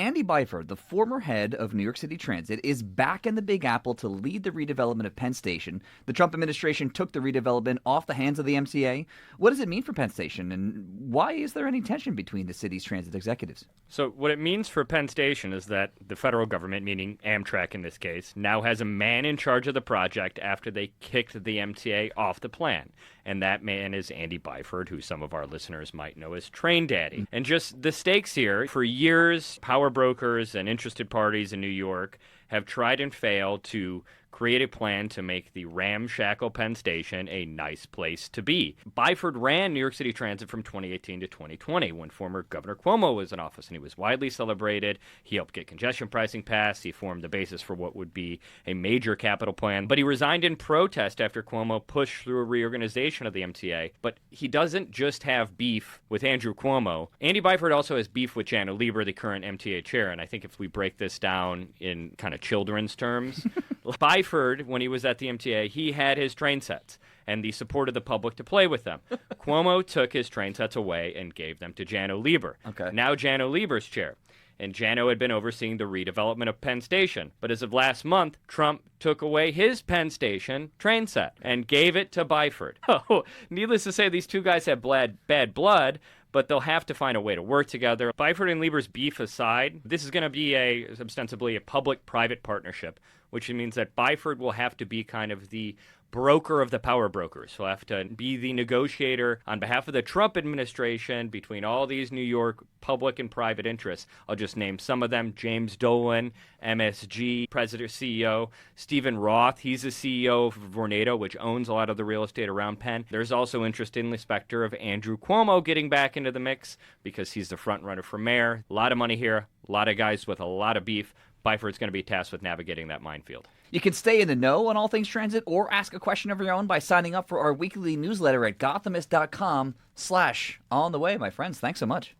Andy Byford, the former head of New York City Transit, is back in the Big Apple to lead the redevelopment of Penn Station. The Trump administration took the redevelopment off the hands of the MTA. What does it mean for Penn Station, and why is there any tension between the city's transit executives? So what it means for Penn Station is that the federal government, meaning Amtrak in this case, now has a man in charge of the project after they kicked the MTA off the plan. And that man is Andy Byford, who some of our listeners might know as Train Daddy. And just the stakes here, for years, power brokers and interested parties in New York have tried and failed to create a plan to make the ramshackle Penn Station a nice place to be. Byford ran New York City Transit from 2018 to 2020 when former Governor Cuomo was in office, and he was widely celebrated. He helped get congestion pricing passed. He formed the basis for what would be a major capital plan. But he resigned in protest after Cuomo pushed through a reorganization of the MTA. But he doesn't just have beef with Andrew Cuomo. Andy Byford also has beef with Janno Lieber, the current MTA chair. And I think if we break this down in kind of children's terms, Byford, when he was at the MTA, he had his train sets and the support of the public to play with them. Cuomo took his train sets away and gave them to Janno Lieber. Okay. Now Janno Lieber's chair. And Janno had been overseeing the redevelopment of Penn Station. But as of last month, Trump took away his Penn Station train set and gave it to Byford. Oh, needless to say, these two guys have bad blood, but they'll have to find a way to work together. Byford and Lieber's beef aside, this is going to be ostensibly a public-private partnership, which means that Byford will have to be kind of the broker of the power brokers. He'll have to be the negotiator on behalf of the Trump administration between all these New York public and private interests. I'll just name some of them. James Dolan, MSG, President CEO. Stephen Roth, he's the CEO of Vornado, which owns a lot of the real estate around Penn. There's also interest in the specter of Andrew Cuomo getting back into the mix because he's the front runner for mayor. A lot of money here, a lot of guys with a lot of beef. Byford's going to be tasked with navigating that minefield. You can stay in the know on all things transit or ask a question of your own by signing up for our weekly newsletter at gothamist.com/on the way, my friends. Thanks so much.